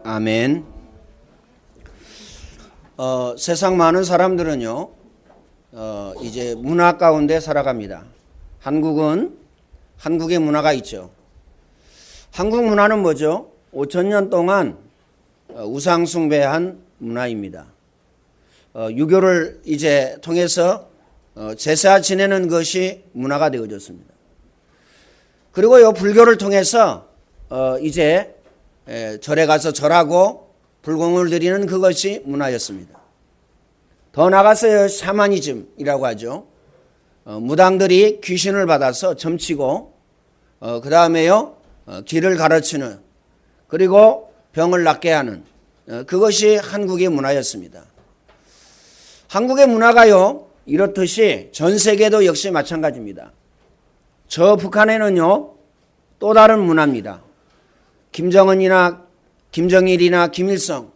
아멘. 세상 많은 사람들은요, 이제 문화 가운데 살아갑니다. 한국의 문화가 있죠. 한국 문화는 뭐죠? 5,000년 동안 우상숭배한 문화입니다. 유교를 이제 통해서 제사 지내는 것이 문화가 되어졌습니다. 그리고요, 불교를 통해서 이제 절에 가서 절하고 불공을 드리는 그것이 문화였습니다. 더 나아가서요, 샤머니즘이라고 하죠. 무당들이 귀신을 받아서 점치고 그 다음에요, 길을 가르치는, 그리고 병을 낫게 하는, 그것이 한국의 문화였습니다. 한국의 문화가요, 이렇듯이 전 세계도 역시 마찬가지입니다. 저 북한에는요, 또 다른 문화입니다. 김정은이나 김정일이나 김일성,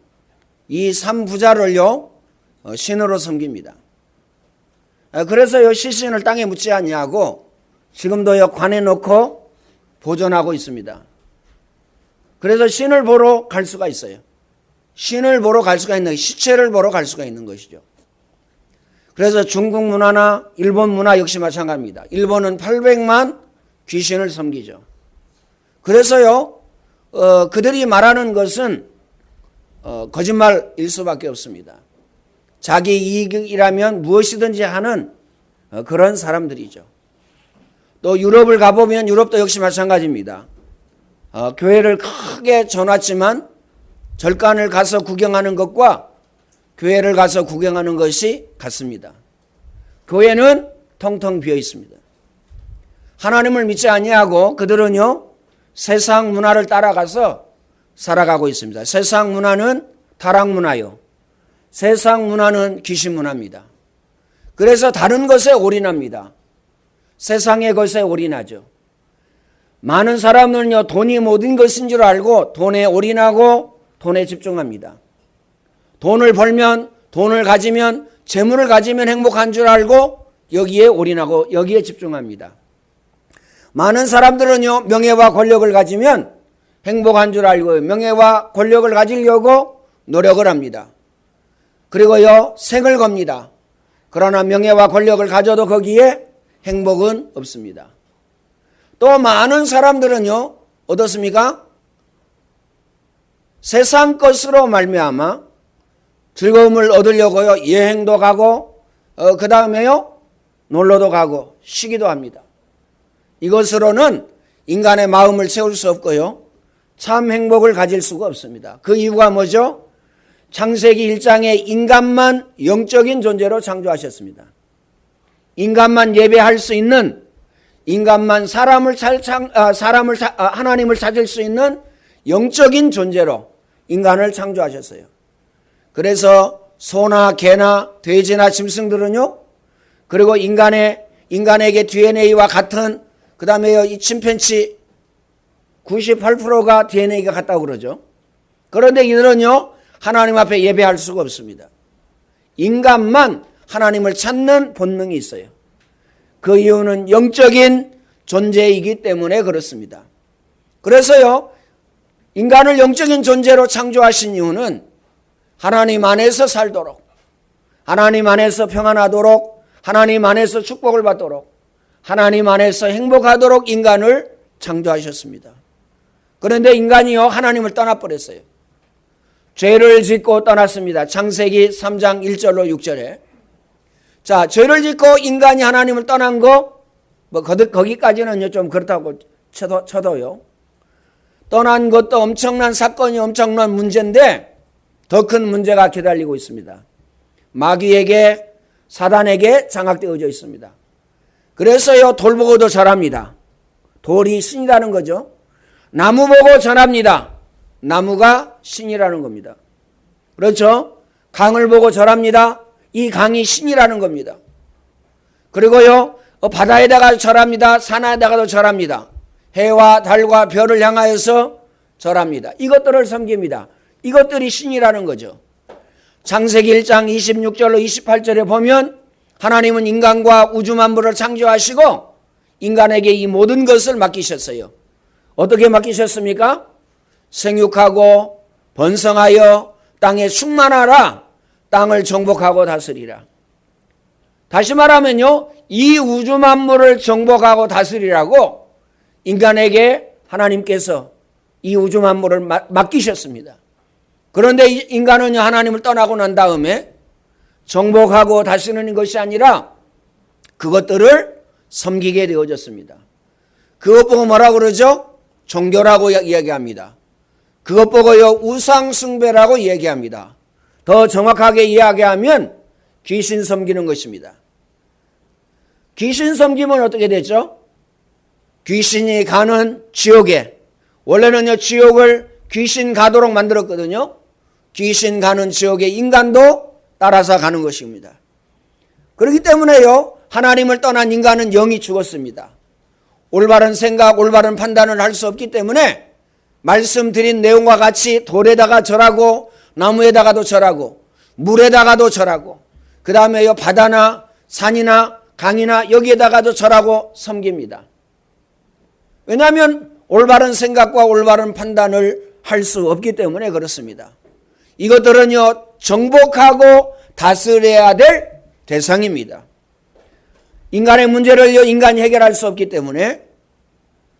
이 3부자를요, 신으로 섬깁니다. 그래서요, 시신을 땅에 묻지 아니하고 지금도요, 관에 넣고 보존하고 있습니다. 그래서 신을 보러 갈 수가 있어요. 신을 보러 갈 수가 있는, 시체를 보러 갈 수가 있는 것이죠. 그래서 중국 문화나 일본 문화 역시 마찬가지입니다. 일본은 800만 귀신을 섬기죠. 그래서요, 그들이 말하는 것은 거짓말일 수밖에 없습니다. 자기 이익이라면 무엇이든지 하는 그런 사람들이죠. 또 유럽을 가보면 유럽도 역시 마찬가지입니다. 교회를 크게 전놨지만 절간을 가서 구경하는 것과 교회를 가서 구경하는 것이 같습니다. 교회는 텅텅 비어 있습니다. 하나님을 믿지 아니하고 그들은요, 세상 문화를 따라가서 살아가고 있습니다. 세상 문화는 타락 문화요. 세상 문화는 귀신 문화입니다. 그래서 다른 것에 올인합니다. 세상의 것에 올인하죠. 많은 사람은요, 돈이 모든 것인 줄 알고 돈에 올인하고 돈에 집중합니다. 돈을 벌면, 돈을 가지면, 재물을 가지면 행복한 줄 알고 여기에 올인하고 여기에 집중합니다. 많은 사람들은요, 명예와 권력을 가지면 행복한 줄 알고 명예와 권력을 가지려고 노력을 합니다. 그리고요, 생을 겁니다. 그러나 명예와 권력을 가져도 거기에 행복은 없습니다. 또 많은 사람들은요, 어떻습니까? 세상 것으로 말미암아 즐거움을 얻으려고요, 여행도 가고 그 다음에요, 놀러도 가고 쉬기도 합니다. 이것으로는 인간의 마음을 채울 수 없고요, 참 행복을 가질 수가 없습니다. 그 이유가 뭐죠? 창세기 1장에 인간만 영적인 존재로 창조하셨습니다. 인간만 예배할 수 있는, 인간만 하나님을 찾을 수 있는 영적인 존재로 인간을 창조하셨어요. 그래서 소나 개나 돼지나 짐승들은요, 그리고 인간에게 DNA와 같은, 그 다음에 이 침팬치 98%가 DNA가 같다고 그러죠. 그런데 이들은요, 하나님 앞에 예배할 수가 없습니다. 인간만 하나님을 찾는 본능이 있어요. 그 이유는 영적인 존재이기 때문에 그렇습니다. 그래서요, 인간을 영적인 존재로 창조하신 이유는 하나님 안에서 살도록, 하나님 안에서 평안하도록, 하나님 안에서 축복을 받도록, 하나님 안에서 행복하도록 인간을 창조하셨습니다. 그런데 인간이요, 하나님을 떠나버렸어요. 죄를 짓고 떠났습니다. 창세기 3장 1절로 6절에. 자, 죄를 짓고 인간이 하나님을 떠난 거, 거기까지는 좀 그렇다고 쳐도요. 떠난 것도 엄청난 사건이, 엄청난 문제인데 더 큰 문제가 기다리고 있습니다. 마귀에게, 사단에게 장악되어져 있습니다. 그래서요, 돌 보고도 절합니다. 돌이 신이라는 거죠. 나무 보고 절합니다. 나무가 신이라는 겁니다. 그렇죠? 강을 보고 절합니다. 이 강이 신이라는 겁니다. 그리고요, 바다에다가 절합니다. 산에다가도 절합니다. 해와 달과 별을 향하여서 절합니다. 이것들을 섬깁니다. 이것들이 신이라는 거죠. 창세기 1장 26절로 28절에 보면 하나님은 인간과 우주 만물을 창조하시고 인간에게 이 모든 것을 맡기셨어요. 어떻게 맡기셨습니까? 생육하고 번성하여 땅에 충만하라. 땅을 정복하고 다스리라. 다시 말하면요, 이 우주 만물을 정복하고 다스리라고 인간에게 하나님께서 이 우주 만물을 맡기셨습니다. 그런데 인간은 하나님을 떠나고 난 다음에 정복하고 다스리는 것이 아니라 그것들을 섬기게 되어졌습니다. 그것 보고 뭐라고 그러죠? 종교라고 이야기합니다. 그것 보고요, 우상숭배라고 이야기합니다. 더 정확하게 이야기하면 귀신 섬기는 것입니다. 귀신 섬기면 어떻게 되죠? 귀신이 가는 지옥에, 원래는요, 지옥을 귀신 가도록 만들었거든요. 귀신 가는 지옥에 인간도 따라서 가는 것입니다. 그렇기 때문에요, 하나님을 떠난 인간은 영이 죽었습니다. 올바른 생각, 올바른 판단을 할 수 없기 때문에 말씀드린 내용과 같이 돌에다가 절하고 나무에다가도 절하고 물에다가도 절하고 그 다음에요, 바다나 산이나 강이나 여기에다가도 절하고 섬깁니다. 왜냐하면 올바른 생각과 올바른 판단을 할 수 없기 때문에 그렇습니다. 이것들은요, 정복하고 다스려야 될 대상입니다. 인간의 문제를요, 인간이 해결할 수 없기 때문에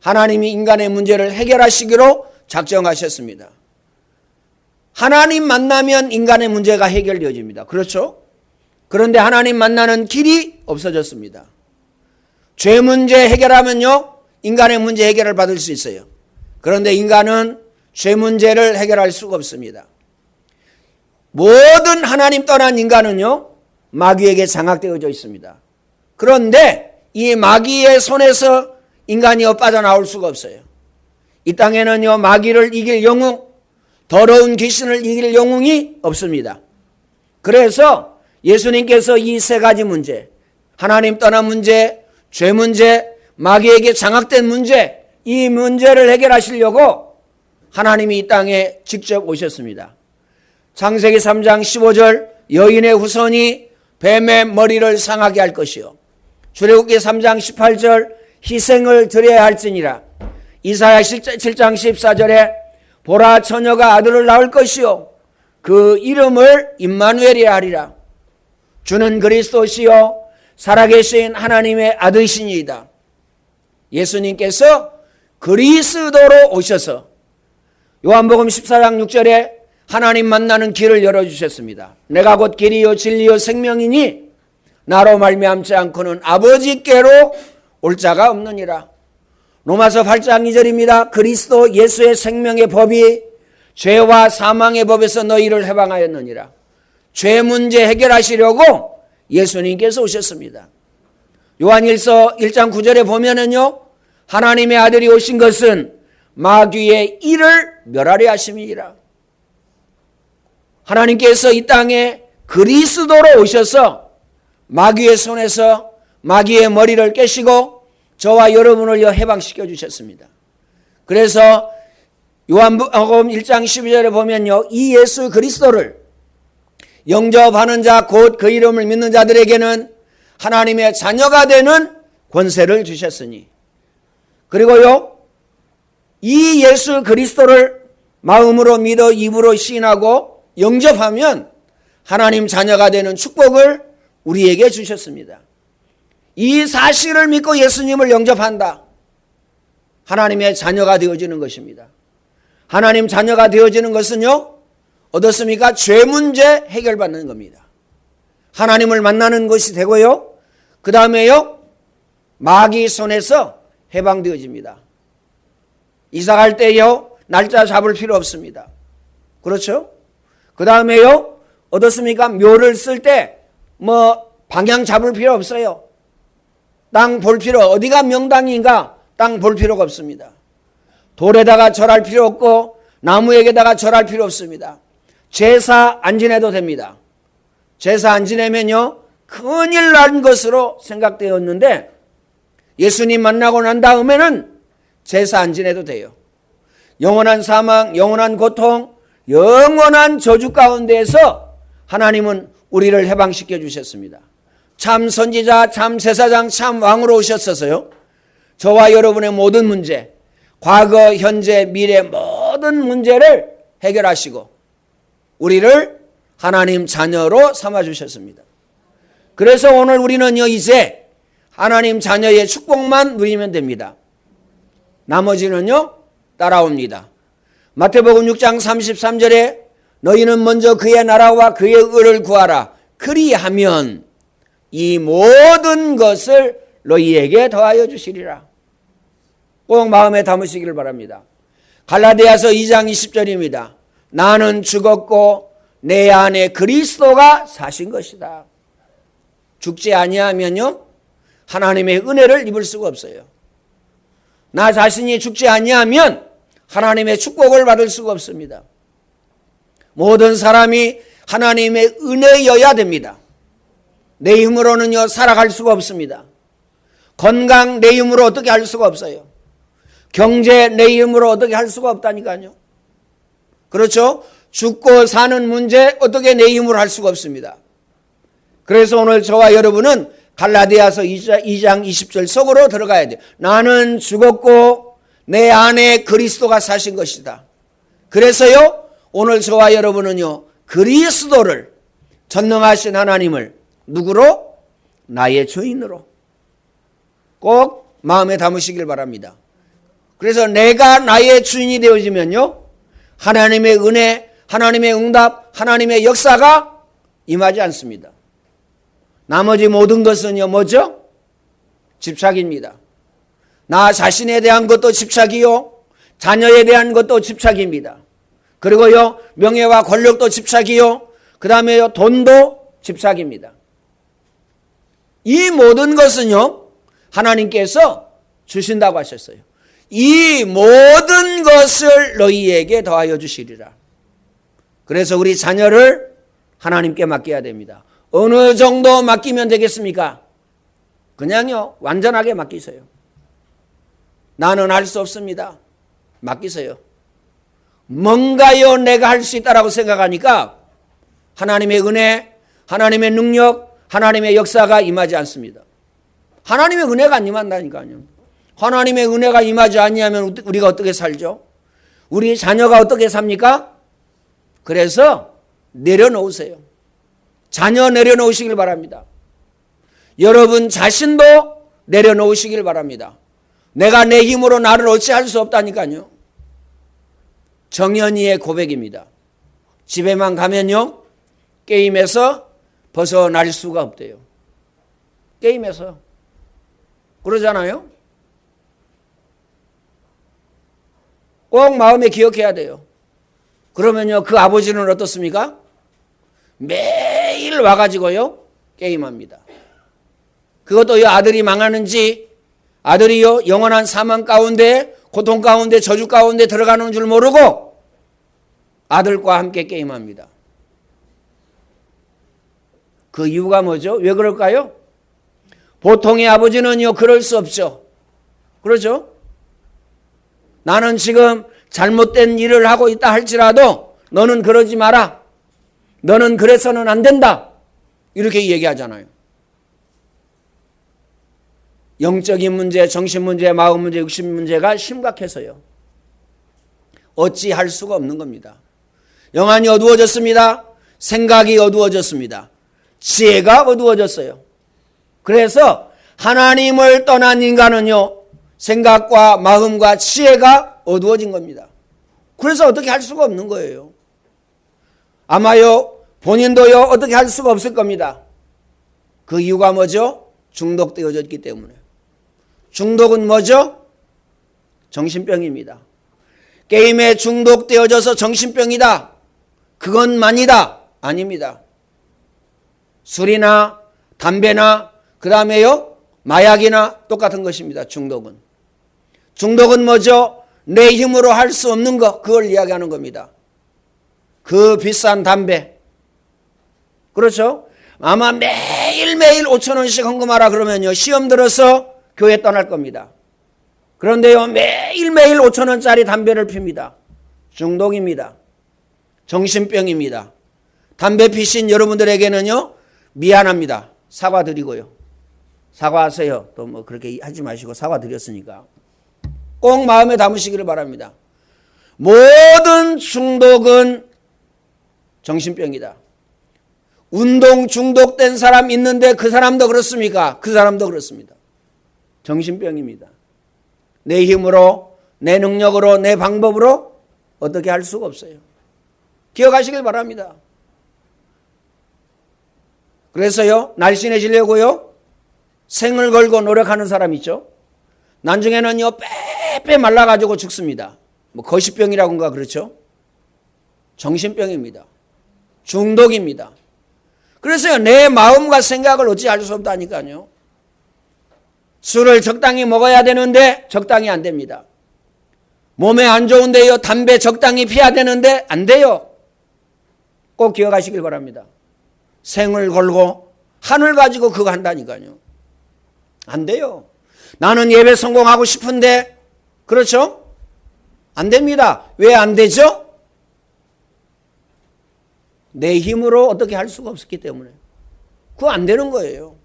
하나님이 인간의 문제를 해결하시기로 작정하셨습니다. 하나님 만나면 인간의 문제가 해결되어집니다. 그렇죠? 그런데 하나님 만나는 길이 없어졌습니다. 죄 문제 해결하면요, 인간의 문제 해결을 받을 수 있어요. 그런데 인간은 죄 문제를 해결할 수가 없습니다. 모든 하나님 떠난 인간은요, 마귀에게 장악되어져 있습니다. 그런데 이 마귀의 손에서 인간이 빠져나올 수가 없어요. 이 땅에는요, 마귀를 이길 영웅, 더러운 귀신을 이길 영웅이 없습니다. 그래서 예수님께서 이 세 가지 문제, 하나님 떠난 문제, 죄 문제, 마귀에게 장악된 문제, 이 문제를 해결하시려고 하나님이 이 땅에 직접 오셨습니다. 창세기 3장 15절, 여인의 후손이 뱀의 머리를 상하게 할 것이요, 출애굽기 3장 18절, 희생을 드려야 할지니라. 이사야 7장 14절에 보라, 처녀가 아들을 낳을 것이요, 그 이름을 임마누엘이라 하리라. 주는 그리스도시요 살아계신 하나님의 아들이시니이다. 예수님께서 그리스도로 오셔서 요한복음 14장 6절에 하나님 만나는 길을 열어주셨습니다. 내가 곧 길이요 진리요 생명이니 나로 말미암지 않고는 아버지께로 올 자가 없느니라. 로마서 8장 2절입니다. 그리스도 예수의 생명의 법이 죄와 사망의 법에서 너희를 해방하였느니라. 죄 문제 해결하시려고 예수님께서 오셨습니다. 요한일서 1장 9절에 보면은요, 하나님의 아들이 오신 것은 마귀의 일을 멸하려 하심이니라. 하나님께서 이 땅에 그리스도로 오셔서 마귀의 손에서 마귀의 머리를 깨시고 저와 여러분을 해방시켜 주셨습니다. 그래서 요한복음 1장 12절에 보면요, 이 예수 그리스도를 영접하는 자, 곧 그 이름을 믿는 자들에게는 하나님의 자녀가 되는 권세를 주셨으니, 그리고요, 이 예수 그리스도를 마음으로 믿어 입으로 시인하고 영접하면 하나님 자녀가 되는 축복을 우리에게 주셨습니다. 이 사실을 믿고 예수님을 영접한다, 하나님의 자녀가 되어지는 것입니다. 하나님 자녀가 되어지는 것은요, 어떻습니까? 죄 문제 해결받는 겁니다. 하나님을 만나는 것이 되고요, 그 다음에요, 마귀 손에서 해방되어집니다. 이사갈 때요, 날짜 잡을 필요 없습니다. 그렇죠? 그 다음에요, 어떻습니까? 묘를 쓸 때 방향 잡을 필요 없어요. 땅 볼 필요, 어디가 명당인가 땅 볼 필요가 없습니다. 돌에다가 절할 필요 없고 나무에게다가 절할 필요 없습니다. 제사 안 지내도 됩니다. 제사 안 지내면요, 큰일 난 것으로 생각되었는데 예수님 만나고 난 다음에는 제사 안 지내도 돼요. 영원한 사망, 영원한 고통, 영원한 저주 가운데에서 하나님은 우리를 해방시켜 주셨습니다. 참 선지자, 참 제사장, 참 왕으로 오셨어서요, 저와 여러분의 모든 문제, 과거, 현재, 미래 모든 문제를 해결하시고 우리를 하나님 자녀로 삼아주셨습니다. 그래서 오늘 우리는요, 이제 하나님 자녀의 축복만 누리면 됩니다. 나머지는요, 따라옵니다. 마태복음 6장 33절에 너희는 먼저 그의 나라와 그의 의를 구하라. 그리하면 이 모든 것을 너희에게 더하여 주시리라. 꼭 마음에 담으시기를 바랍니다. 갈라디아서 2장 20절입니다. 나는 죽었고 내 안에 그리스도가 사신 것이다. 죽지 아니하면요, 하나님의 은혜를 입을 수가 없어요. 나 자신이 죽지 아니하면 하나님의 축복을 받을 수가 없습니다. 모든 사람이 하나님의 은혜여야 됩니다. 내 힘으로는요, 살아갈 수가 없습니다. 건강 내 힘으로 어떻게 할 수가 없어요. 경제 내 힘으로 어떻게 할 수가 없다니까요. 그렇죠? 죽고 사는 문제 어떻게 내 힘으로 할 수가 없습니다. 그래서 오늘 저와 여러분은 갈라디아서 2장 20절 속으로 들어가야 돼요. 나는 죽었고 내 안에 그리스도가 사신 것이다. 그래서요, 오늘 저와 여러분은요, 그리스도를, 전능하신 하나님을 누구로? 나의 주인으로 꼭 마음에 담으시길 바랍니다. 그래서 내가 나의 주인이 되어지면요, 하나님의 은혜, 하나님의 응답, 하나님의 역사가 임하지 않습니다. 나머지 모든 것은요, 뭐죠? 집착입니다. 나 자신에 대한 것도 집착이요, 자녀에 대한 것도 집착입니다. 그리고요, 명예와 권력도 집착이요, 그 다음에요, 돈도 집착입니다. 이 모든 것은요, 하나님께서 주신다고 하셨어요. 이 모든 것을 너희에게 더하여 주시리라. 그래서 우리 자녀를 하나님께 맡겨야 됩니다. 어느 정도 맡기면 되겠습니까? 그냥요, 완전하게 맡기세요. 나는 할 수 없습니다. 맡기세요. 뭔가요 내가 할 수 있다라고 생각하니까 하나님의 은혜, 하나님의 능력, 하나님의 역사가 임하지 않습니다. 하나님의 은혜가 안 임한다니까요. 하나님의 은혜가 임하지 아니하면 우리가 어떻게 살죠? 우리 자녀가 어떻게 삽니까? 그래서 내려놓으세요. 자녀 내려놓으시길 바랍니다. 여러분 자신도 내려놓으시길 바랍니다. 내가 내 힘으로 나를 어찌할 수 없다니까요. 정연이의 고백입니다. 집에만 가면요, 게임에서 벗어날 수가 없대요. 게임에서. 그러잖아요. 꼭 마음에 기억해야 돼요. 그러면요, 그 아버지는 어떻습니까? 매일 와가지고요, 게임합니다. 그것도 아들이 망하는지, 아들이요, 영원한 사망 가운데, 고통 가운데, 저주 가운데 들어가는 줄 모르고 아들과 함께 게임합니다. 그 이유가 뭐죠? 왜 그럴까요? 보통의 아버지는요, 그럴 수 없죠. 그렇죠? 나는 지금 잘못된 일을 하고 있다 할지라도 너는 그러지 마라. 너는 그래서는 안 된다. 이렇게 얘기하잖아요. 영적인 문제, 정신 문제, 마음 문제, 육신 문제가 심각해서요. 어찌할 수가 없는 겁니다. 영안이 어두워졌습니다. 생각이 어두워졌습니다. 지혜가 어두워졌어요. 그래서 하나님을 떠난 인간은요, 생각과 마음과 지혜가 어두워진 겁니다. 그래서 어떻게 할 수가 없는 거예요. 아마요, 본인도요, 어떻게 할 수가 없을 겁니다. 그 이유가 뭐죠? 중독되어졌기 때문에. 중독은 뭐죠? 정신병입니다. 게임에 중독되어져서 정신병이다. 그것만이다. 아닙니다. 술이나 담배나 그 다음에요, 마약이나 똑같은 것입니다. 중독은. 중독은 뭐죠? 내 힘으로 할 수 없는 것, 그걸 이야기하는 겁니다. 그 비싼 담배. 그렇죠? 아마 매일매일 5,000원씩 헌금하라 그러면요, 시험 들어서 교회 떠날 겁니다. 그런데요, 매일매일 5,000원짜리 담배를 핍니다. 중독입니다. 정신병입니다. 담배 피신 여러분들에게는요, 미안합니다. 사과드리고요. 사과하세요. 또 뭐 그렇게 하지 마시고 사과드렸으니까. 꼭 마음에 담으시기를 바랍니다. 모든 중독은 정신병이다. 운동 중독된 사람 있는데 그 사람도 그렇습니까? 그 사람도 그렇습니다. 정신병입니다. 내 힘으로, 내 능력으로, 내 방법으로 어떻게 할 수가 없어요. 기억하시길 바랍니다. 그래서요, 날씬해지려고요, 생을 걸고 노력하는 사람 있죠? 나중에는요, 빼빼 말라가지고 죽습니다. 뭐 거시병이라고인가 그렇죠? 정신병입니다. 중독입니다. 그래서요, 내 마음과 생각을 어찌 알 수 없다니까요. 술을 적당히 먹어야 되는데 적당히 안 됩니다. 몸에 안 좋은데요, 담배 적당히 피워야 되는데 안 돼요. 꼭 기억하시길 바랍니다. 생을 걸고 한을 가지고 그거 한다니까요. 안 돼요. 나는 예배 성공하고 싶은데, 그렇죠? 안 됩니다. 왜 안 되죠? 내 힘으로 어떻게 할 수가 없었기 때문에. 그거 안 되는 거예요.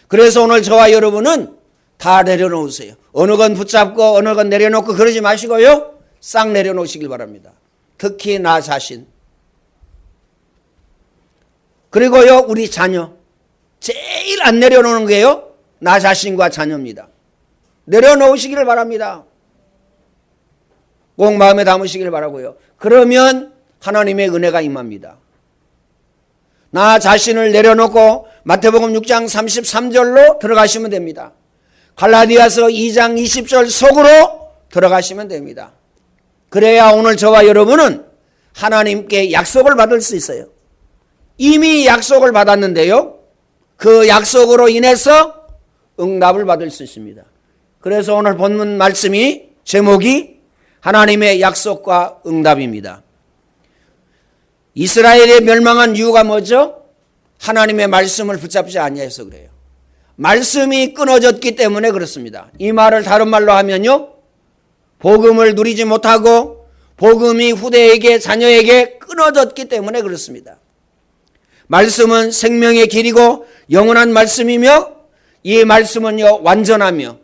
그래서 오늘 저와 여러분은 다 내려놓으세요. 어느 건 붙잡고 어느 건 내려놓고 그러지 마시고요, 싹 내려놓으시길 바랍니다. 특히 나 자신. 그리고요, 우리 자녀. 제일 안 내려놓는 게요, 나 자신과 자녀입니다. 내려놓으시기를 바랍니다. 꼭 마음에 담으시길 바라고요. 그러면 하나님의 은혜가 임합니다. 나 자신을 내려놓고 마태복음 6장 33절로 들어가시면 됩니다. 갈라디아서 2장 20절 속으로 들어가시면 됩니다. 그래야 오늘 저와 여러분은 하나님께 약속을 받을 수 있어요. 이미 약속을 받았는데요, 그 약속으로 인해서 응답을 받을 수 있습니다. 그래서 오늘 본문 말씀이 제목이 하나님의 약속과 응답입니다. 이스라엘이 멸망한 이유가 뭐죠? 하나님의 말씀을 붙잡지 아니해서 그래요. 말씀이 끊어졌기 때문에 그렇습니다. 이 말을 다른 말로 하면요, 복음을 누리지 못하고 복음이 후대에게, 자녀에게 끊어졌기 때문에 그렇습니다. 말씀은 생명의 길이고 영원한 말씀이며, 이 말씀은요, 완전하며,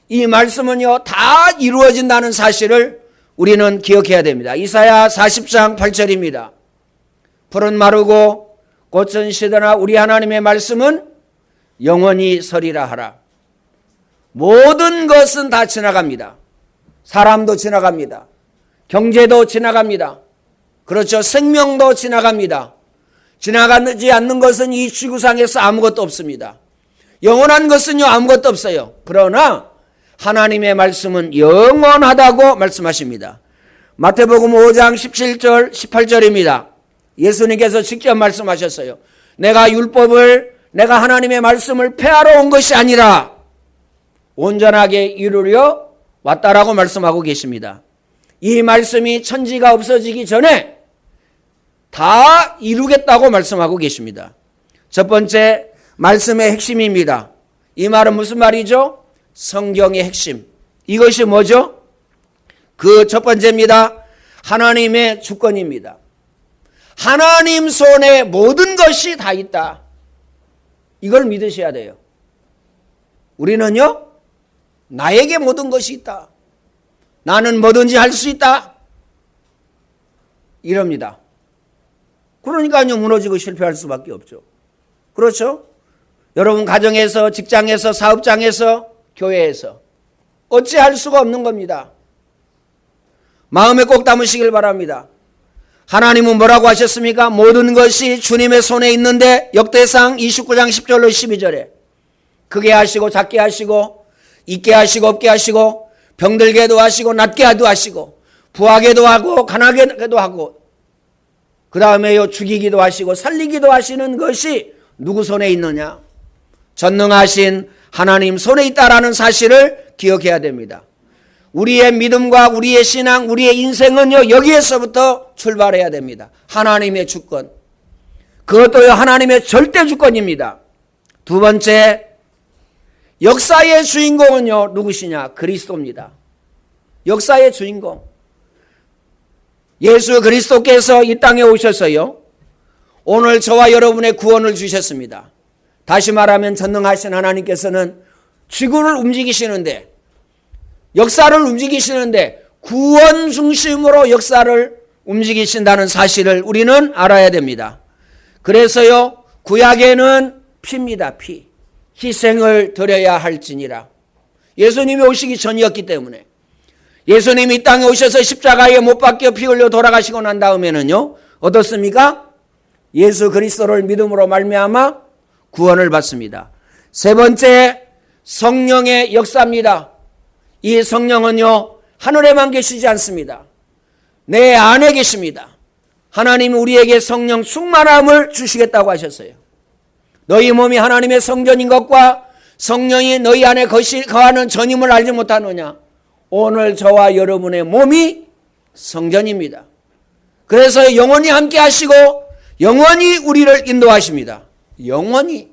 이 말씀은요, 다 이루어진다는 사실을 우리는 기억해야 됩니다. 이사야 40장 8절입니다. 풀은 마르고 꽃은 시드나 우리 하나님의 말씀은 영원히 서리라 하라. 모든 것은 다 지나갑니다. 사람도 지나갑니다. 경제도 지나갑니다. 그렇죠. 생명도 지나갑니다. 지나가지 않는 것은 이 지구상에서 아무것도 없습니다. 영원한 것은요, 아무것도 없어요. 그러나 하나님의 말씀은 영원하다고 말씀하십니다. 마태복음 5장 17절 18절입니다. 예수님께서 직접 말씀하셨어요. 내가 하나님의 말씀을 폐하러 온 것이 아니라 온전하게 이루려 왔다라고 말씀하고 계십니다. 이 말씀이 천지가 없어지기 전에 다 이루겠다고 말씀하고 계십니다. 첫 번째, 말씀의 핵심입니다. 이 말은 무슨 말이죠? 성경의 핵심. 이것이 뭐죠? 그 첫 번째입니다. 하나님의 주권입니다. 하나님 손에 모든 것이 다 있다. 이걸 믿으셔야 돼요. 우리는요, 나에게 모든 것이 있다. 나는 뭐든지 할 수 있다. 이럽니다. 그러니까요, 무너지고 실패할 수밖에 없죠. 그렇죠? 여러분 가정에서, 직장에서, 사업장에서, 교회에서 어찌할 수가 없는 겁니다. 마음에 꼭 담으시길 바랍니다. 하나님은 뭐라고 하셨습니까? 모든 것이 주님의 손에 있는데, 역대상 29장 10절로 12절에 크게 하시고 작게 하시고 있게 하시고 없게 하시고 병들게도 하시고 낫게도 하시고 부하게도 하고 가난하게도 하고 그 다음에요, 죽이기도 하시고 살리기도 하시는 것이 누구 손에 있느냐? 전능하신 하나님 손에 있다라는 사실을 기억해야 됩니다. 우리의 믿음과 우리의 신앙, 우리의 인생은요, 여기에서부터 출발해야 됩니다. 하나님의 주권. 그것도요, 하나님의 절대 주권입니다. 두 번째, 역사의 주인공은요, 누구시냐? 그리스도입니다. 역사의 주인공. 예수 그리스도께서 이 땅에 오셔서요, 오늘 저와 여러분의 구원을 주셨습니다. 다시 말하면 전능하신 하나님께서는 지구를 움직이시는데, 역사를 움직이시는데 구원 중심으로 역사를 움직이신다는 사실을 우리는 알아야 됩니다. 그래서요, 구약에는 피입니다. 피. 희생을 드려야 할지니라. 예수님이 오시기 전이었기 때문에. 예수님이 이 땅에 오셔서 십자가에 못 박혀 피 흘려 돌아가시고 난 다음에는요, 어떻습니까? 예수 그리스도를 믿음으로 말미암아 구원을 받습니다. 세 번째, 성령의 역사입니다. 이 성령은요, 하늘에만 계시지 않습니다. 내 안에 계십니다. 하나님이 우리에게 성령 충만함을 주시겠다고 하셨어요. 너희 몸이 하나님의 성전인 것과 성령이 너희 안에 거하는 전임을 알지 못하느냐. 오늘 저와 여러분의 몸이 성전입니다. 그래서 영원히 함께 하시고 영원히 우리를 인도하십니다. 영원히.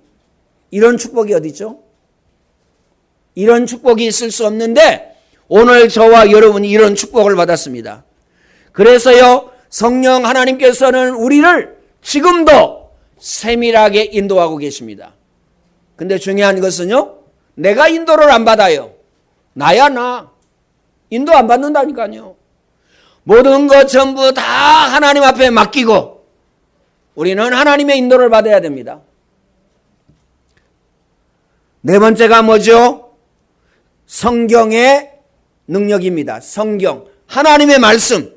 이런 축복이 어디 있죠? 이런 축복이 있을 수 없는데 오늘 저와 여러분이 이런 축복을 받았습니다. 그래서요, 성령 하나님께서는 우리를 지금도 세밀하게 인도하고 계십니다. 근데 중요한 것은요, 내가 인도를 안 받아요. 나야 나. 인도 안 받는다니까요. 모든 것 전부 다 하나님 앞에 맡기고 우리는 하나님의 인도를 받아야 됩니다. 네 번째가 뭐죠? 성경의 능력입니다. 성경. 하나님의 말씀.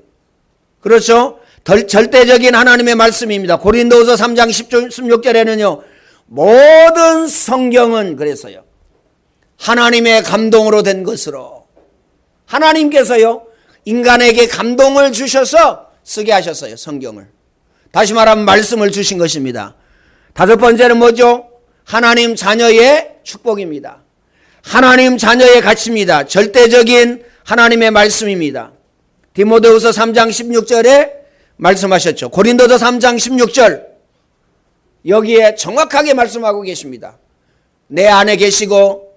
그렇죠? 절대적인 하나님의 말씀입니다. 고린도후서 3장 16절에는요. 모든 성경은 그래서요. 하나님의 감동으로 된 것으로. 하나님께서요. 인간에게 감동을 주셔서 쓰게 하셨어요. 성경을. 다시 말하면 말씀을 주신 것입니다. 다섯 번째는 뭐죠? 하나님 자녀의 축복입니다. 하나님 자녀의 가치입니다. 절대적인 하나님의 말씀입니다. 디모데후서 3장 16절에 말씀하셨죠. 고린도서 3장 16절 여기에 정확하게 말씀하고 계십니다. 내 안에 계시고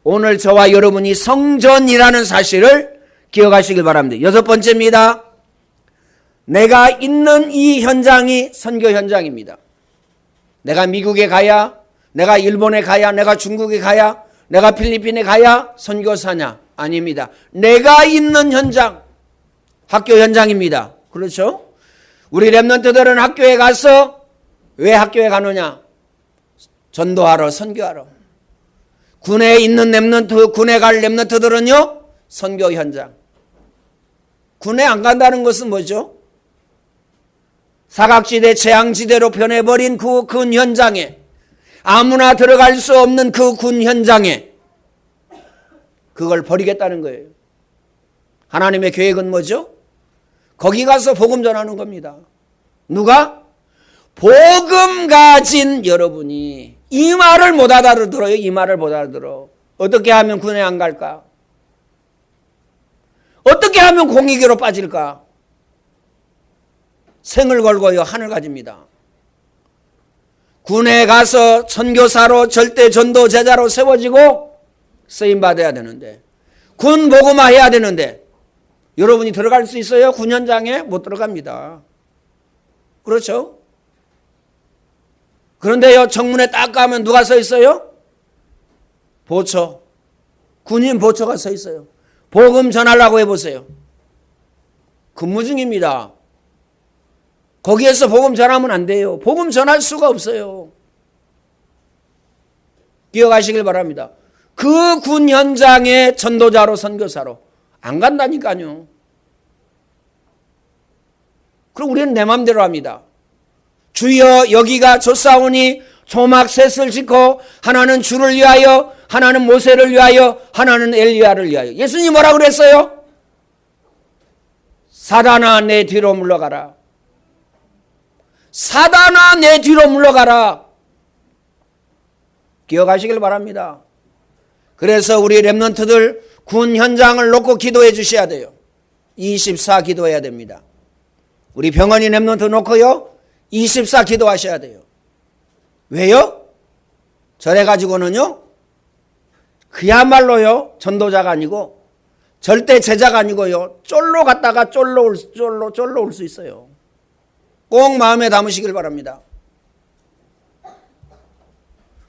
오늘 저와 여러분이 성전이라는 사실을 기억하시길 바랍니다. 여섯 번째입니다. 내가 있는 이 현장이 선교 현장입니다. 내가 미국에 가야, 내가 일본에 가야, 내가 중국에 가야, 내가 필리핀에 가야 선교사냐? 아닙니다. 내가 있는 현장, 학교 현장입니다. 그렇죠? 우리 렘넌트들은 학교에 가서 왜 학교에 가느냐? 전도하러, 선교하러. 군에 있는 렘넌트, 군에 갈 렘넌트들은요, 선교 현장. 군에 안 간다는 것은 뭐죠? 사각지대, 재앙지대로 변해버린 그 군 현장에, 아무나 들어갈 수 없는 그 군 현장에 그걸 버리겠다는 거예요. 하나님의 계획은 뭐죠? 거기 가서 복음 전하는 겁니다. 누가? 복음 가진 여러분이. 이 말을 못 알아들어요. 이 말을 못 알아들어. 어떻게 하면 군에 안 갈까? 어떻게 하면 공익으로 빠질까? 생을 걸고요, 하늘 가집니다. 군에 가서 선교사로 절대 전도 제자로 세워지고 쓰임 받아야 되는데, 군 복음화 해야 되는데, 여러분이 들어갈 수 있어요? 군 현장에 못 들어갑니다. 그렇죠? 그런데요, 정문에 딱 가면 누가 서 있어요? 보초. 군인 보초가 서 있어요. 복음 전하려고 해보세요. 근무 중입니다. 거기에서 복음 전하면 안 돼요. 복음 전할 수가 없어요. 기억하시길 바랍니다. 그 군 현장에 전도자로 선교사로 안 간다니까요. 그럼 우리는 내 마음대로 합니다. 주여 여기가 좋사오니 조막 셋을 짓고 하나는 주를 위하여, 하나는 모세를 위하여, 하나는 엘리야를 위하여. 예수님이 뭐라고 그랬어요? 사단아 내 뒤로 물러가라. 사단아 내 뒤로 물러가라. 기억하시길 바랍니다. 그래서 우리 렘넌트들 군 현장을 놓고 기도해 주셔야 돼요. 24 기도해야 됩니다. 우리 병원이 렘넌트 놓고요 24 기도하셔야 돼요. 왜요? 저래 가지고는요 그야말로요 전도자가 아니고 절대 제자가 아니고요 쫄로 갔다가 쫄로 올 수 있어요. 꼭 마음에 담으시길 바랍니다.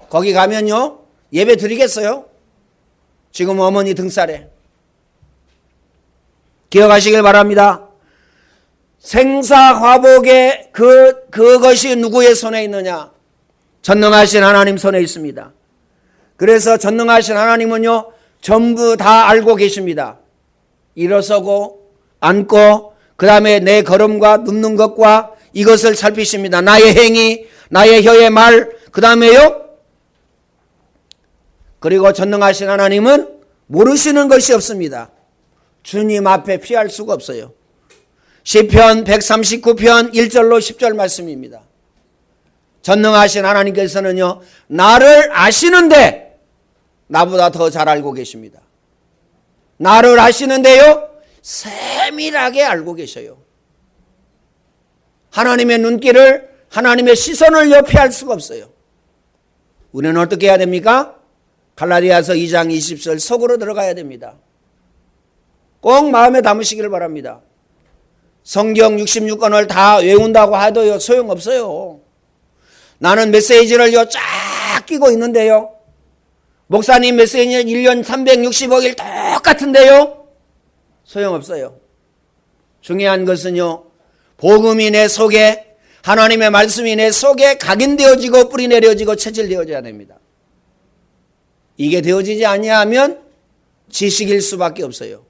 거기 가면요 예배 드리겠어요? 지금 어머니 등살에. 기억하시길 바랍니다. 생사화복의 그것이 누구의 손에 있느냐? 전능하신 하나님 손에 있습니다. 그래서 전능하신 하나님은요, 전부 다 알고 계십니다. 일어서고 앉고 그 다음에 내 걸음과 눕는 것과 이것을 살피십니다. 나의 행위, 나의 혀의 말, 그 다음에요. 그리고 전능하신 하나님은 모르시는 것이 없습니다. 주님 앞에 피할 수가 없어요. 시편 139편 1절로 10절 말씀입니다. 전능하신 하나님께서는요, 나를 아시는데 나보다 더 잘 알고 계십니다. 나를 아시는데요, 세밀하게 알고 계셔요. 하나님의 눈길을, 하나님의 시선을 피할 수가 없어요. 우리는 어떻게 해야 됩니까? 갈라디아서 2장 20절 속으로 들어가야 됩니다. 꼭 마음에 담으시기를 바랍니다. 성경 66권을 다 외운다고 해도요, 소용없어요. 나는 메시지를요, 쫙 끼고 있는데요. 목사님 메시지는 1년 365일 똑같은데요. 소용없어요. 중요한 것은요, 복음이 내 속에, 하나님의 말씀이 내 속에 각인되어지고 뿌리 내려지고 체질되어져야 됩니다. 이게 되어지지 아니하면 지식일 수밖에 없어요.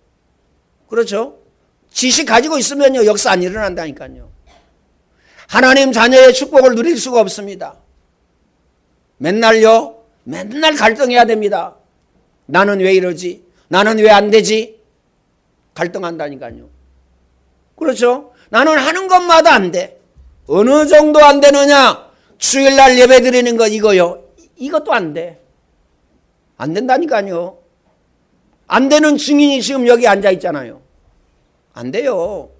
그렇죠? 지식 가지고 있으면요, 역사 안 일어난다니까요. 하나님 자녀의 축복을 누릴 수가 없습니다. 맨날 갈등해야 됩니다. 나는 왜 이러지? 나는 왜 안 되지? 갈등한다니까요. 그렇죠? 나는 하는 것마다 안 돼. 어느 정도 안 되느냐? 주일날 예배 드리는 거 이거요. 이것도 안 돼. 안 된다니까요. 안 되는 증인이 지금 여기 앉아 있잖아요. 안 돼요.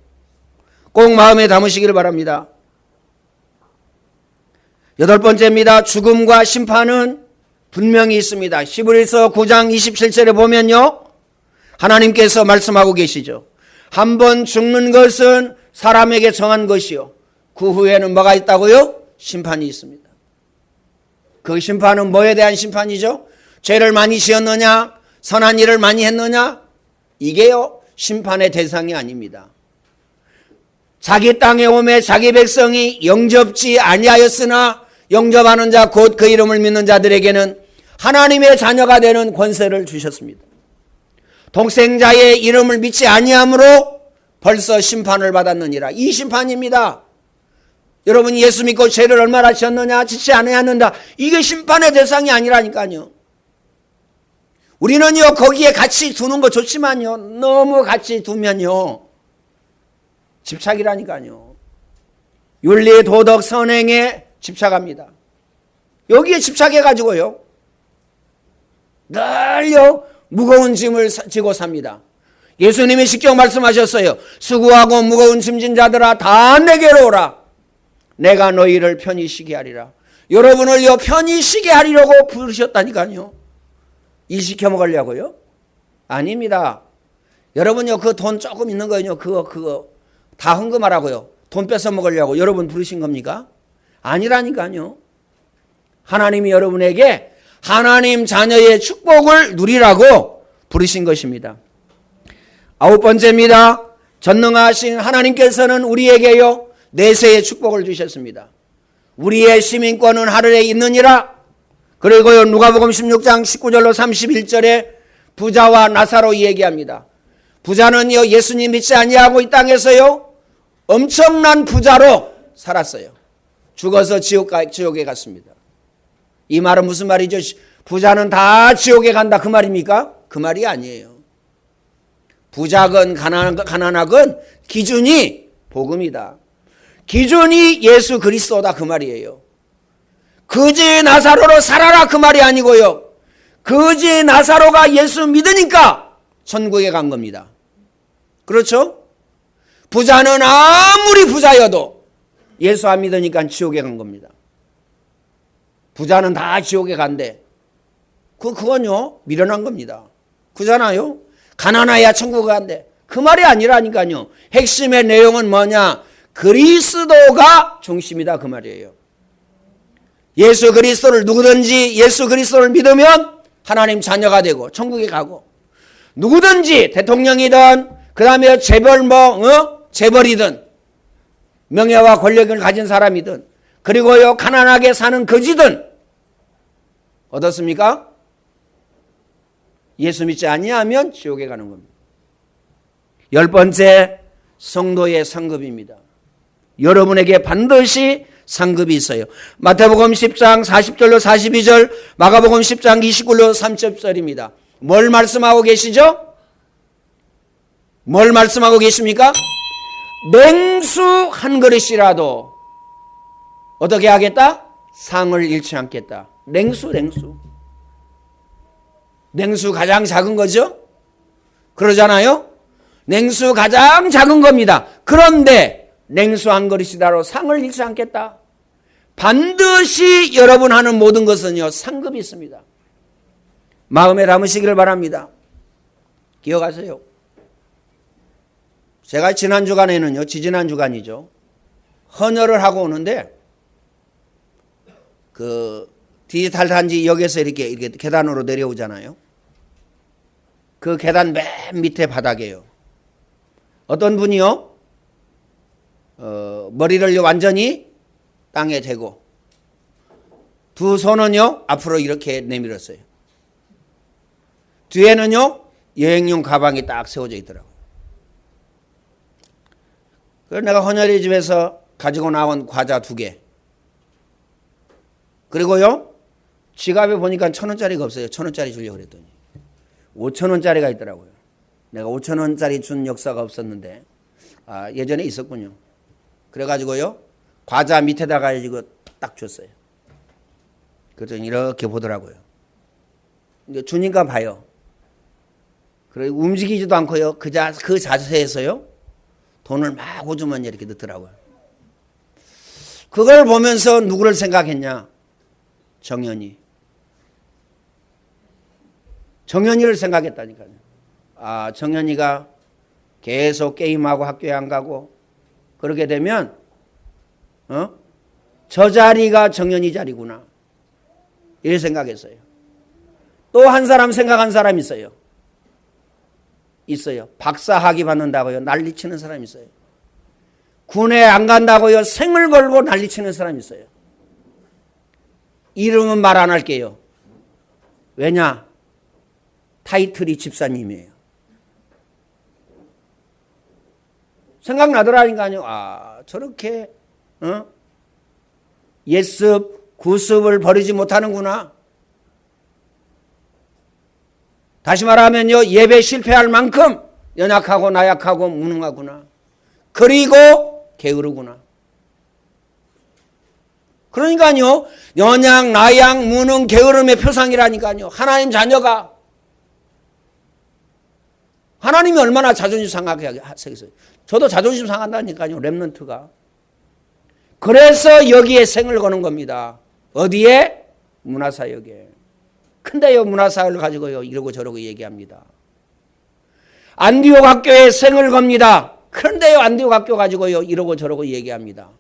꼭 마음에 담으시기를 바랍니다. 8번째입니다. 죽음과 심판은 분명히 있습니다. 히브리서 9장 27절에 보면요, 하나님께서 말씀하고 계시죠. 한 번 죽는 것은 사람에게 정한 것이요, 그 후에는 뭐가 있다고요? 심판이 있습니다. 그 심판은 뭐에 대한 심판이죠? 죄를 많이 지었느냐, 선한 일을 많이 했느냐, 이게요, 심판의 대상이 아닙니다. 자기 땅에 오매 자기 백성이 영접지 아니하였으나 영접하는 자 곧 그 이름을 믿는 자들에게는 하나님의 자녀가 되는 권세를 주셨습니다. 독생자의 이름을 믿지 아니함으로 벌써 심판을 받았느니라. 이 심판입니다. 여러분, 예수 믿고 죄를 얼마나 지었느냐, 짓지 않았는다, 이게 심판의 대상이 아니라니까요. 우리는요, 거기에 같이 두는 거 좋지만요, 너무 같이 두면요, 집착이라니까요. 윤리, 도덕, 선행에 집착합니다. 여기에 집착해가지고요, 늘요 무거운 짐을 지고 삽니다. 예수님이 직접 말씀하셨어요. 수고하고 무거운 짐진 자들아, 다 내게로 오라. 내가 너희를 편히 쉬게 하리라. 여러분을요, 편히 쉬게 하리라고 부르셨다니까요. 일 시켜 먹으려고요? 아닙니다. 여러분요, 그 돈 조금 있는 거요, 그거 다 헌금하라고요. 돈 뺏어 먹으려고 여러분 부르신 겁니까? 아니라니까요. 하나님이 여러분에게 하나님 자녀의 축복을 누리라고 부르신 것입니다. 9번째입니다. 전능하신 하나님께서는 우리에게요, 내세의 축복을 주셨습니다. 우리의 시민권은 하늘에 있느니라. 그리고요, 누가복음 16장 19절로 31절에 부자와 나사로 얘기합니다. 부자는요, 예수님 믿지 아니하고 이 땅에서요, 엄청난 부자로 살았어요. 죽어서 지옥에 갔습니다. 이 말은 무슨 말이죠? 부자는 다 지옥에 간다, 그 말입니까? 그 말이 아니에요. 부자건 가난하건 기준이 복음이다. 기준이 예수 그리스도다, 그 말이에요. 그지 나사로로 살아라, 그 말이 아니고요, 그지 나사로가 예수 믿으니까 천국에 간 겁니다. 그렇죠? 부자는 아무리 부자여도 예수 안 믿으니까 지옥에 간 겁니다. 부자는 다 지옥에 간대. 그건요, 미련한 겁니다. 그잖아요. 가난해야 천국에 간대. 그 말이 아니라니까요. 핵심의 내용은 뭐냐? 그리스도가 중심이다, 그 말이에요. 예수 그리스도를, 누구든지 예수 그리스도를 믿으면 하나님 자녀가 되고 천국에 가고, 누구든지 대통령이든 그 다음에 재벌이든 명예와 권력을 가진 사람이든 그리고요 가난하게 사는 거지든 어떻습니까? 예수 믿지 아니하면 지옥에 가는 겁니다. 10번째, 성도의 상급입니다. 여러분에게 반드시 상급이 있어요. 마태복음 10장 40절로 42절, 마가복음 10장 29절로 30절입니다. 뭘 말씀하고 계시죠? 뭘 말씀하고 계십니까? 냉수 한 그릇이라도 어떻게 하겠다? 상을 잃지 않겠다. 냉수. 냉수 가장 작은 거죠? 그러잖아요? 냉수 가장 작은 겁니다. 그런데 냉수 한 그릇이라도 상을 잃지 않겠다. 반드시 여러분 하는 모든 것은요 상급이 있습니다. 마음에 담으시기를 바랍니다. 기억하세요. 제가 지난 주간에는요, 지지난 주간이죠, 헌혈을 하고 오는데 그 디지털 단지역에서 이렇게 계단으로 내려오잖아요. 그 계단 맨 밑에 바닥에요, 어떤 분이요 머리를 완전히 땅에 대고 두 손은요 앞으로 이렇게 내밀었어요. 뒤에는요 여행용 가방이 딱 세워져 있더라고요. 그래서 내가 헌혈의 집에서 가지고 나온 과자 2개, 그리고요 지갑에 보니까 1,000원짜리가 없어요. 1,000원짜리 주려고 그랬더니 5,000원짜리가 있더라고요. 내가 5,000원짜리 준 역사가 없었는데 예전에 있었군요. 그래가지고요 과자 밑에다가 이거 딱 줬어요. 그랬더니 이렇게 보더라고요. 이제 주니까 봐요. 그리고 움직이지도 않고요 그 자세에서요 돈을 막 호주머니에 이렇게 넣더라고요. 그걸 보면서 누구를 생각했냐? 정연이를 생각했다니까요. 정연이가 계속 게임하고 학교에 안 가고 그렇게 되면 저 자리가 정연이 자리구나, 이렇게 생각했어요. 또 한 사람 생각한 사람 있어요. 박사 학위 받는다고요 난리치는 사람 있어요. 군에 안 간다고요 생을 걸고 난리치는 사람 있어요. 이름은 말 안 할게요. 왜냐? 타이틀이 집사님이에요. 생각나더라니까요. 저렇게 예습, 구습을 버리지 못하는구나. 다시 말하면요 예배 실패할 만큼 연약하고 나약하고 무능하구나. 그리고 게으르구나. 그러니까요 연약, 나약, 무능, 게으름의 표상이라니까요. 하나님 자녀가 하나님이 얼마나 자존심 상하게 하세요. 저도 자존심 상한다니까요, 렘넌트가. 그래서 여기에 생을 거는 겁니다. 어디에? 문화사역에. 근데요 문화사역을 가지고요 이러고 저러고 얘기합니다. 안디옥 학교에 생을 겁니다. 그런데요 안디옥 학교 가지고요 이러고 저러고 얘기합니다.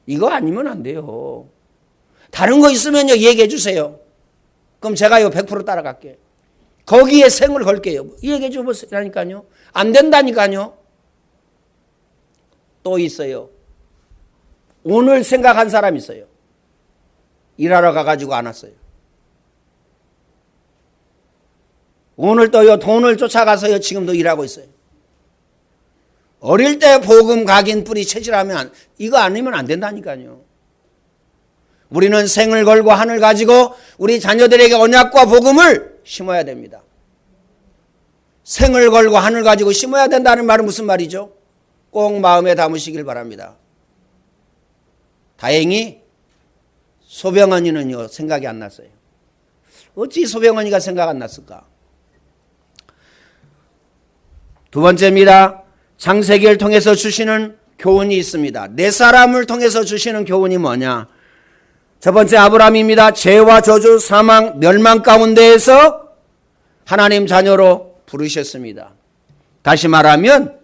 이거 아니면 안 돼요. 다른 거 있으면요 얘기해 주세요. 그럼 제가요 100% 따라갈게. 거기에 생을 걸게요. 얘기해 주시라니까요. 안 된다니까요. 또 있어요. 오늘 생각한 사람 있어요. 일하러 가가지고 안 왔어요. 오늘 또요 돈을 쫓아가서요 지금도 일하고 있어요. 어릴 때 복음 각인 뿌리 체질하면 이거 아니면 안 된다니까요. 우리는 생을 걸고 한을 가지고 우리 자녀들에게 언약과 복음을 심어야 됩니다. 생을 걸고 한을 가지고 심어야 된다는 말은 무슨 말이죠? 꼭 마음에 담으시길 바랍니다. 다행히 소병언니는요 생각이 안 났어요. 어찌 소병언니가 생각 안 났을까? 두 번째입니다. 창세기를 통해서 주시는 교훈이 있습니다. 네 사람을 통해서 주시는 교훈이 뭐냐? 첫 번째 아브라함입니다. 죄와 저주, 사망, 멸망 가운데에서 하나님 자녀로 부르셨습니다. 다시 말하면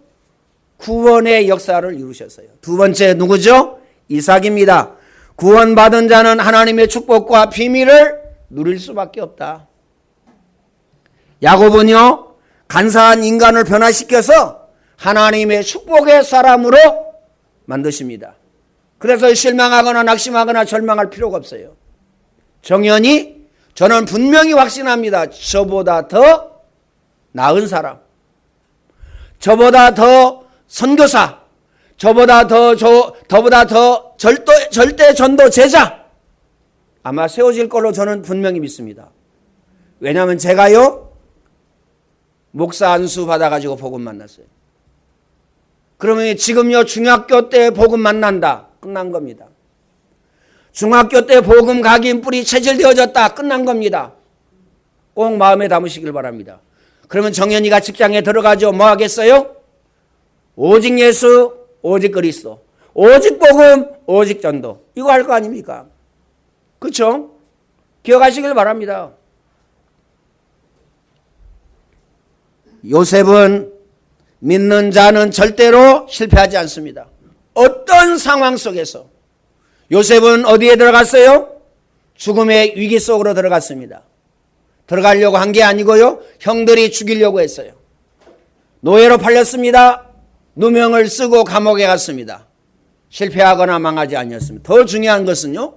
구원의 역사를 이루셨어요. 두 번째 누구죠? 이삭입니다. 구원받은 자는 하나님의 축복과 비밀을 누릴 수밖에 없다. 야곱은요 간사한 인간을 변화시켜서 하나님의 축복의 사람으로 만드십니다. 그래서 실망하거나 낙심하거나 절망할 필요가 없어요. 정연히 저는 분명히 확신합니다. 저보다 더 나은 사람, 저보다 더 선교사, 저보다 더 절대 전도 제자 아마 세워질 걸로 저는 분명히 믿습니다. 왜냐하면 제가요 목사 안수 받아가지고 복음 만났어요. 그러면 지금요 중학교 때 복음 만난다 끝난 겁니다. 중학교 때 복음 각인 뿌리 체질되어졌다 끝난 겁니다. 꼭 마음에 담으시길 바랍니다. 그러면 정연이가 직장에 들어가죠. 뭐 하겠어요? 오직 예수, 오직 그리스도, 오직 복음, 오직 전도. 이거 할 거 아닙니까? 그렇죠? 기억하시길 바랍니다. 요셉은 믿는 자는 절대로 실패하지 않습니다. 어떤 상황 속에서 요셉은 어디에 들어갔어요? 죽음의 위기 속으로 들어갔습니다. 들어가려고 한 게 아니고요. 형들이 죽이려고 했어요. 노예로 팔렸습니다. 누명을 쓰고 감옥에 갔습니다. 실패하거나 망하지 아니었습니다. 더 중요한 것은요.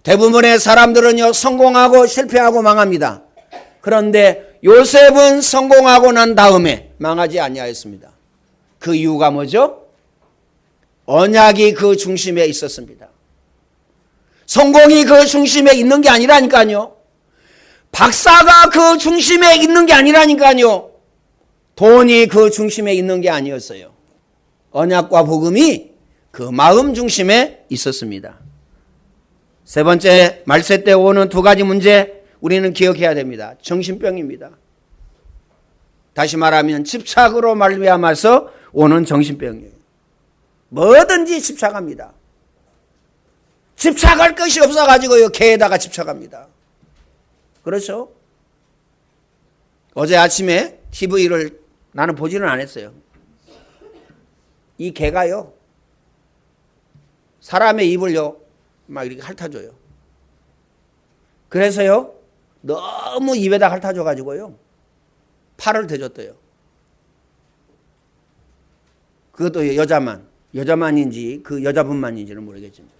대부분의 사람들은요. 성공하고 실패하고 망합니다. 그런데 요셉은 성공하고 난 다음에 망하지 아니하였습니다. 그 이유가 뭐죠? 언약이 그 중심에 있었습니다. 성공이 그 중심에 있는 게 아니라니까요. 박사가 그 중심에 있는 게 아니라니까요. 돈이 그 중심에 있는 게 아니었어요. 언약과 복음이 그 마음 중심에 있었습니다. 세 번째, 말세 때 오는 두 가지 문제 우리는 기억해야 됩니다. 정신병입니다. 다시 말하면 집착으로 말미암아서 오는 정신병이에요. 뭐든지 집착합니다. 집착할 것이 없어가지고요. 개에다가 집착합니다. 그렇죠? 어제 아침에 TV를 나는 보지는 않았어요. 이 개가요. 사람의 입을요. 막 이렇게 핥아줘요. 그래서요. 너무 입에다 핥아줘가지고요. 팔을 대줬대요. 그것도 여자만인지 그 여자분만인지는 모르겠지만.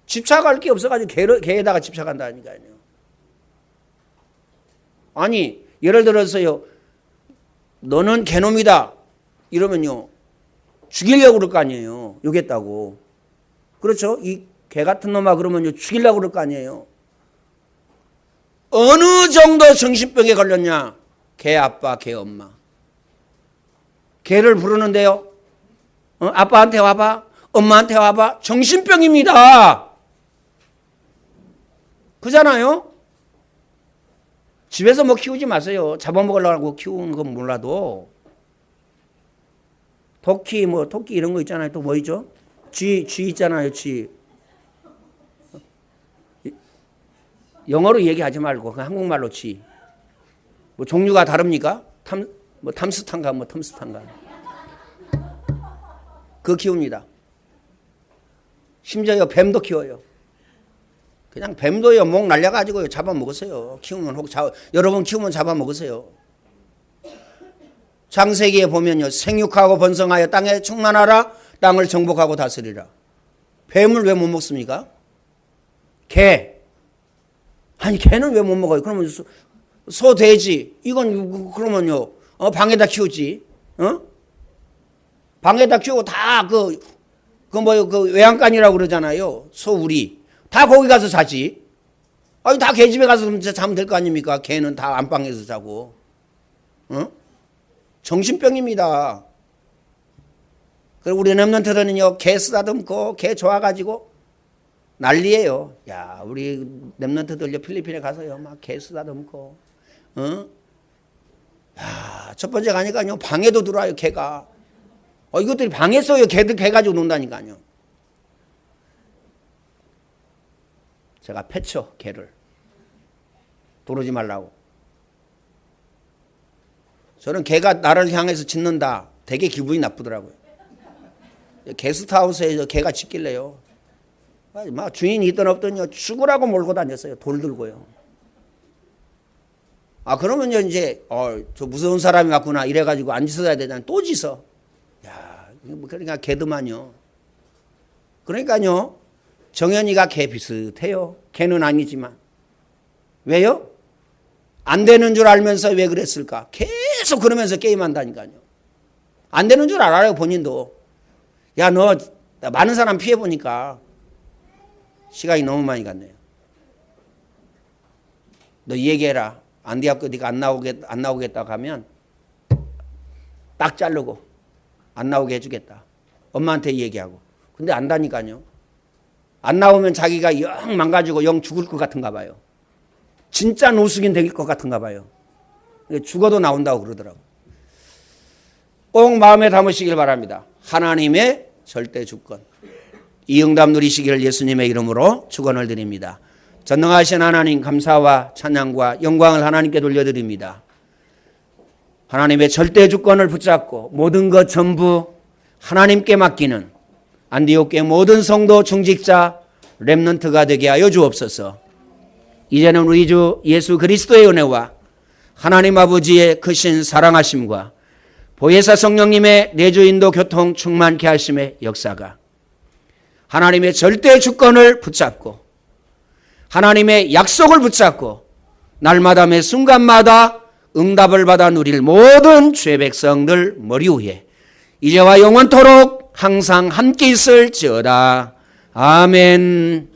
집착할 게 없어가지고 개에다가 집착한다니까요. 아니 예를 들어서요. 너는 개놈이다 이러면요. 죽이려고 그럴 거 아니에요. 욕했다고. 그렇죠? 이 개 같은 놈아 그러면요. 죽이려고 그럴 거 아니에요. 어느 정도 정신병에 걸렸냐. 개 아빠 개 엄마. 개를 부르는데요. 아빠한테 와봐. 엄마한테 와봐. 정신병입니다. 그잖아요. 집에서 뭐 키우지 마세요. 잡아먹으려고 키우는 건 몰라도. 토끼 이런 거 있잖아요. 또 뭐 있죠? 쥐 있잖아요. 쥐. 영어로 얘기하지 말고 그냥 한국말로 쥐. 뭐 종류가 다릅니까? 탐스탄가 텀스탄가. 그거 키웁니다. 심지어 뱀도 키워요. 그냥 뱀도요 목 날려가지고 잡아먹으세요. 여러분 키우면 잡아먹으세요. 창세기에 보면요 생육하고 번성하여 땅에 충만하라 땅을 정복하고 다스리라. 뱀을 왜 못 먹습니까? 개. 아니 개는 왜 못 먹어요? 그러면 소 돼지 이건 그러면요 방에다 키우지. 방에다 키우고 다 그 외양간이라고 그러잖아요. 소우리. 다 거기 가서 자지. 아니, 다 개 집에 가서 자면 될 거 아닙니까? 개는 다 안방에서 자고. 정신병입니다. 그리고 우리 랩런트들은요, 개 쓰다듬고, 개 좋아가지고 난리예요. 야, 우리 랩런트들요, 필리핀에 가서요, 막 개 쓰다듬고, 야, 첫 번째 가니까요, 방에도 들어와요, 개가. 이것들이 방에서요, 개 가지고 논다니까요. 제가 패쳐, 개를. 도르지 말라고. 저는 개가 나를 향해서 짖는다. 되게 기분이 나쁘더라고요. 게스트하우스에 개가 짖길래요. 막 주인이 있든 없든요. 죽으라고 몰고 다녔어요. 돌 들고요. 그러면 이제 저 무서운 사람이 왔구나 이래가지고 안 짖어야 되잖아. 또 짖어. 야, 그러니까 개도만요. 그러니까요, 정연이가 개 비슷해요. 개는 아니지만. 왜요? 안 되는 줄 알면서 왜 그랬을까? 계속 그러면서 게임한다니까요. 안 되는 줄 알아요, 본인도. 야, 너 많은 사람 피해보니까 시간이 너무 많이 갔네요. 너 얘기해라. 안디학교 네가 안 나오겠다고 하면 딱 자르고 안 나오게 해주겠다. 엄마한테 얘기하고. 근데 안다니까요. 안 나오면 자기가 영 망가지고 영 죽을 것 같은가 봐요. 진짜 노숙인 될 것 같은가 봐요. 죽어도 나온다고 그러더라고. 꼭 마음에 담으시길 바랍니다. 하나님의 절대 주권. 이 응답 누리시기를 예수님의 이름으로 축원을 드립니다. 전능하신 하나님, 감사와 찬양과 영광을 하나님께 돌려드립니다. 하나님의 절대 주권을 붙잡고 모든 것 전부 하나님께 맡기는 안디옥교회 모든 성도 중직자 렘넌트가 되게 하여 주옵소서. 이제는 우리 주 예수 그리스도의 은혜와 하나님 아버지의 크신 사랑하심과 보혜사 성령님의 내주 인도 교통 충만케 하심의 역사가 하나님의 절대 주권을 붙잡고 하나님의 약속을 붙잡고 날마다 매 순간마다 응답을 받아 누릴 모든 죄 백성들 머리 위에 이제와 영원토록 항상 함께 있을지어다. 아멘.